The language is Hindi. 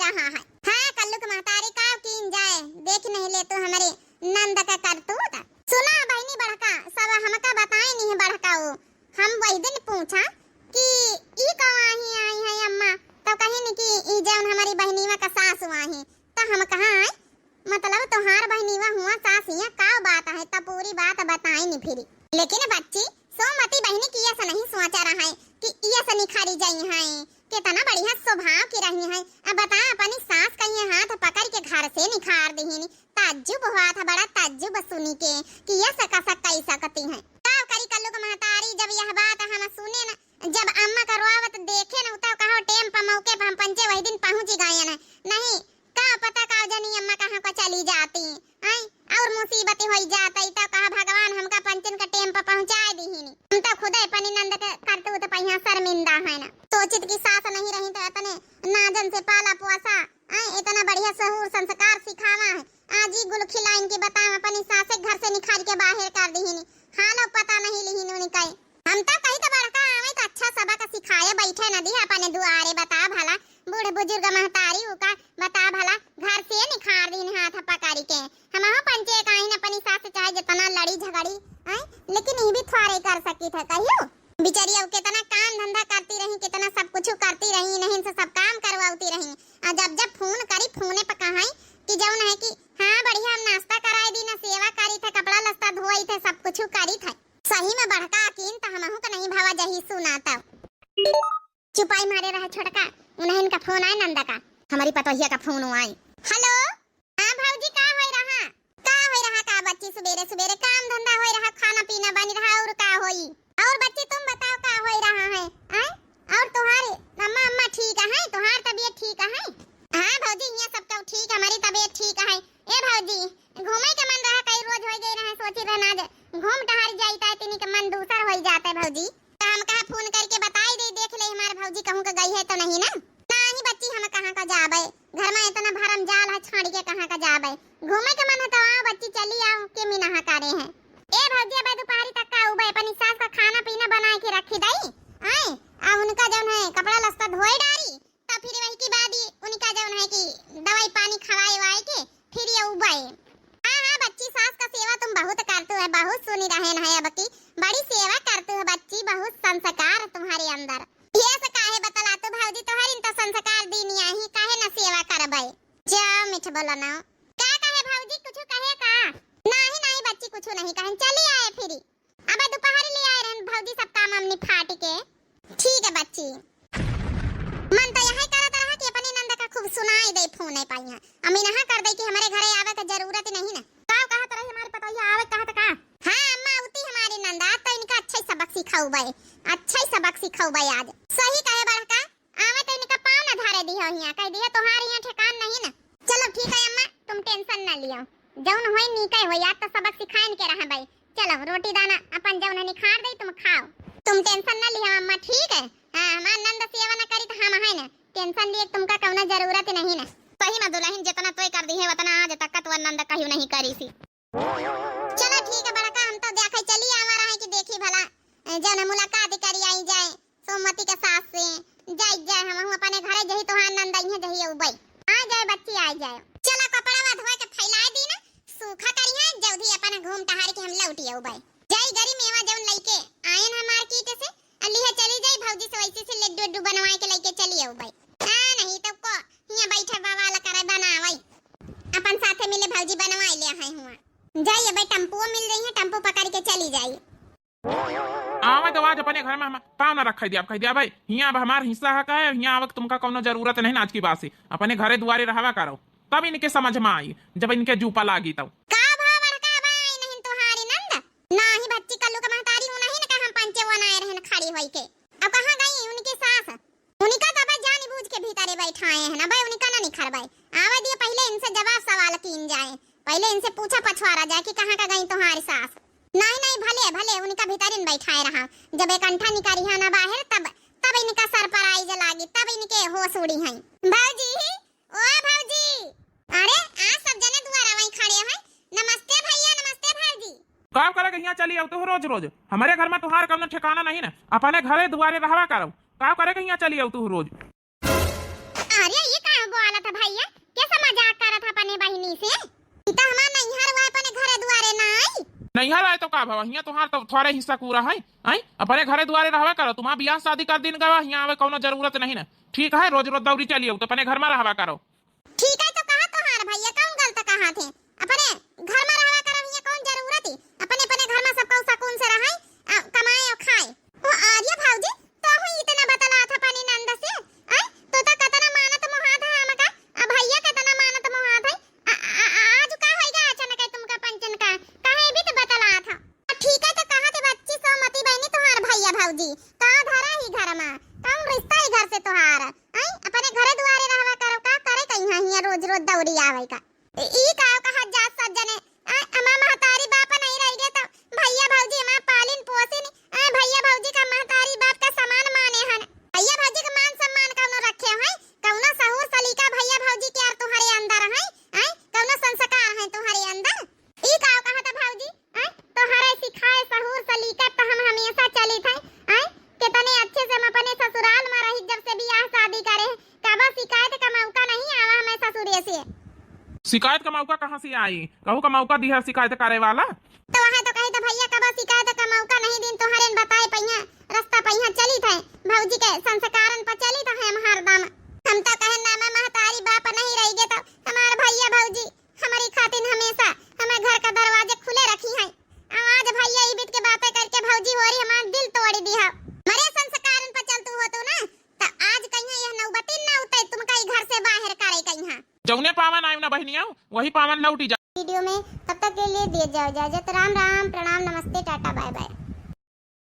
रहा है। हाँ कल्लू के महतारी का कीन जाए देख नहीं ले तो हमारे नंद का करतूत। सुना बहनी बड़का सब हमका बताए नहीं बड़का वो हम वही दिन पूछा कि ई कवाही आई है अम्मा तो कहे न कि ई जौन हमारी बहनीवा का सास हुआ है तो हम कहा है मतलब तोहार बहनीवा हुआ सासिया का बात है तब पूरी बात बताई नहीं फिरी। लेकिन बच्ची सोमती बहनी की ऐसा नहीं सोचा रहा है कि ये से निखारी जाई है कितना बढ़िया स्वभाव की रही है। अब बता अपनी सास कहीं हाथ पकड़ के घर से निखार दी ताज्जुब हुआ था बड़ा ताज्जुब सुनी के कि ये सका कई सकती है। का करी कल्लू का महतारी जब यह बात हम सुने न जब अम्मा का रोवत देखे न तो कहो टेम पर मौके पर हम पंचे वही दिन पहुंच गए न नहीं का पता का जनी अम्मा कहां को चली जाती हैं और मुसीबत हो जाती तो कहा भगवान हमका पंचन का टेम पर पहुंचा दी ही नहीं। हम तो खुद अपनी नंद के करतूत पर यहाँ शर्मिंदा है ना सोचित की सास नहीं रही तो इतने नाजन से पाला पोसा इतना बढ़िया सहूर संस्कार सिखावा है आज ही गुल खिलाइन के बता अपनी सास घर से निखार के बाहर कर दी ही हालो पता नहीं ली उनका हम तो कहीं तो बड़का आवे तो अच्छा सबक सिखाए बैठे नदी अपने दुआरे बता भला बूढ़ बुजुर्ग महतारी का बता भला घर से निखार दिन हाथ पकड़ी के हम पंचे काहे न अपनी सास चाहे जितना लड़ी झगड़ी लेकिन ये भी थोड़े कर सकी था कहियो बिचारी अब कितना काम धंधा करती रही कितना सब कुछ करती रही नहीं से सब काम करवाती रही और जब फोन करी फोने पर कहा कि जौन है कि हाँ बढ़िया हम नाश्ता कराए दी ना सेवा करी थे कपड़ा लस्ता धोई थे सब कुछ करी थे सही में बड़का कीन तो हमहू का नहीं भावा जही सुनाता चुपाई मारे रहा छोटका उन्हें इनका फोन आया नंदा का हमारी पतोहिया का फोन आई। हेलो हां भौजी का होई रहा का बच्ची सवेरे सवेरे काम धंधा होई रहा खाना पीना बन रहा और का होई और बच्ची तुम बताओ का होई रहा है और तुम्हारे अम्मा अम्मा ठीक है तुम्हार तबीयत ठीक है? हां भौजी यहाँ सब तो ठीक हमारी तबीयत ठीक है। ए भौजी घूमे के मन रहा कई रोज होई गई रहा सोची रहना घूम टहर जाईता तिनी के मन दूसर होई जाता है भौजी तो हम कहा फोन करके बताई दे देख ले हमारे भौजी कहूं का गई है तो नहीं ना नहीं बच्ची हम कहां का जाबे घर में इतना भरम जाल है छाड़ के कहां का जाबे घूमे के मन है तो आओ बच्ची चली आओ के मिना करे हैं। ए भौजी अब दोपहरी तक का उबे अपनी सास का खाना पीना बना के रखी दई आ उनका जौन है कपड़ा लस्ता धोए डारी तो फिर वही की बाद उनका जौन है कि दवाई पानी खवाए वाए के फिर ये उबे हां बच्ची सास का सेवा तुम बहुत करते हो बहुत सुनी रहे न है अब की बड़ी सेवा करते हो बच्ची बहुत संस्कार तुम्हारे अंदर ये से काहे बतला तो भौजी तोहरी तो संस्कार दीनी आही काहे न सेवा करबै जा मिठ बोला ना का कहे भौजी कुछ कहे का नहीं बच्ची कुछ नहीं कहे चली आए फिर अब दोपहर ले आए रहन भौजी सब काम हमने फाट के ठीक है बच्ची मन तो यही करत रहा कि अपनी नंद का खूब सुनाई दे फोन नहीं पाई है अम्मी नहा कर दे कि हमारे घरे आवे का जरूरत नहीं ना का कहत रही हमारे पतोहिया आवे कहत का हां अम्मा उती हमारी नंदा तो इनका अच्छा सबक सिखाऊ भाई अच्छा सबक सिखाऊ भाई आज सही कहे बड़का आवे तो इनका पाँव न धारे दियो हिया कह दिया तोहार यहाँ ठिकान नहीं ना चलो ठीक है अम्मा तुम टेंशन ना लियो जौन होई नीके होई आज तो सबक सिखाइन के रहा भाई चलो रोटी दाना अपन जौन निखार दे तुम खाओ तुम टेंशन ना लियो अम्मा ठीक है हां हमार नंद सेवा न करी तो हम है ना टेंशन लिए तुमका कौनो जरूरत नहीं ना सही में दुल्हन जितना तोय कर दी है उतना आज तक तो नंद कहियो नहीं करी सी। चलो ठीक है बड़का हम तो देखे चली आवा रहे कि देखी भला जौन मुलाकात करी आई जाए सोमती के सास से जाए हम अपने घरे जही तो नंद आई है जही उबई आ जाए बच्ची आ जाए चलो कपड़ा धोए के फैला दी ना सूखा करी है जल्दी अपन घूम टहार के हम लौटी उबई जाई गरी मेवा जौन लेके आयन है मार्केट से अली है चली जाई भौजी से वैसे से लड्डू बनवाए के लेके चली उबई नहीं तो को हिया बैठे बवाल करे बनावई अपन साथे मिले भौजी बनवाई ले है हुआ जाइए भाई टेंपो मिल रही है टेंपो पकड़ के चली जाइए आवे तो आज अपने घर में हम पाँव न रख दिया भाई हिया अब हमार हिस्सा है का है हिया आवक तुमका कोनो जरूरत नहीं ना आज की बात से अपने घरे दुआरे रहवा करो तब इनके समझ में आई जब इनके जूपा लागी तब का भाव बड़का भाई नहीं तोहारी नंद नाही बच्ची कल्लू का महतारी हो नहीं ना का हम पंचे बनाए रहन खड़ी होई के अब कहां गई उनके सास उनका दबा जान बूझ के भीतरे बैठाए हैं ना भाई उनका ना निखरबाई आवे दिए पहले इनसे जवाब सवाल कीन जाए पहले इनसे पूछा पछवारा जाए कि कहां का गई तुम्हारी सास नहीं भले उनका भीतर इन बैठाए रहा जब एक अंठा निकारी है ना बाहर तब इनका सर पर आई जलागी तब इनके होश उड़ी हैं भौजी ओ भौजी अरे आज सब जने दुआरा वहीं खड़े हैं नमस्ते भैया नमस्ते भौजी का करे यहाँ चली आओ तो रोज हमारे घर में तुम्हारा कौनो ठिकाना नहीं ना अपने घरे दुआरे रहवा करो का करे यहाँ चली आओ तू रोज अरे ये का बोला करत है भैया? कैसा मजाक करत है अपने बहिनी से? ई तो हमार नैहर हुआ अपने घरे दुआरे ना आई। नैहर आए तो का भवा, हियां तोहार तो थोड़े हिस्सा पूरा है। आई अपने घरे दुआरे रहवा करो, तुम्हारा बियाह शादी कर दिन गवा, हियां आवे कोनो जरूरत नहीं ना। ठीक है, रोज रोज दौड़ी चलिए तो अपने घर में रहवा करो। ठीक है तो कहा तोहार भैया कौन गलत कहा थे? अपने घर में रहवा करो, हियां कौन जरूरत है? अपने अपने घर में सबको सुकून से रहे, कमाए और खाए। ओ आर्य भाऊजी तो हूं इतना बतला था पानी नंद से। आई तो कतना मानत मोहात है हमका, अब भैया कतना मानत मोहात है। आज का होएगा अचानक तुमका पंचन का काहे भी तो बतला था। ठीक है तो कहा थे बच्ची सोमती बहनी तोहार भैया भाऊजी का धरा ही घर में कौन रिश्ता ही घर से तोहार। आई अपने घरे दुआरे रहवा करो, का करे कहिया हियां रोज रोज दौड़ी आवे का। ई का कहा जात सज्जने अमा महतारी बाप नहीं रह गए तो भैया भाऊजी हमार पालिन पोसिन भैया भाऊजी का महतारी बाप का समान माने हन। भैया भाऊजी का मान सम्मान कौनो रखे है, कौनो सहूर सलीका भैया भाऊजी के यार तुम्हारे अंदर है। आई कौनो संस्कार है तुम्हारे अंदर। ई का कहा था भाऊजी तोहरे सिखाए सहूर सलीका तो हम हमेशा चली थे। आई कितने अच्छे से हम अपने ससुराल में रही, जब से बियाह शादी करे कबा शिकायत का मौका नहीं आवा हमें ससुरे से। शिकायत का मौका कहाँ से आई? कहू का मौका दी है शिकायत करे वाला? तो वहां तो कही तो भैया कबा शिकायत का मौका नहीं दिन तोहरे बताए पहिया रास्ता पहिया चली थे भौजी के संस्कारन पर चली तो हम हरदम। हम तो कहे ना महतारी बाप नहीं रह गए तो हमारे भैया भौजी हमारी खातिर हमेशा हमें घर का दरवाजे खुले रखी है। आज भैया ई बीत के बातें करके भौजी होरी हमारा दिल तोड़ दिया। मरे संस्कारन पर चलतू हो तो ना तो आज कहिया यह नौबती ना उतरे तुमका ई घर से बाहर करे कहिया। जौने पावन आयु ना बहनिया वही पावन लौटी जा। वीडियो में तब तक के लिए दिए जाओ इजाजत। राम राम, प्रणाम, नमस्ते, टाटा, बाय बाय।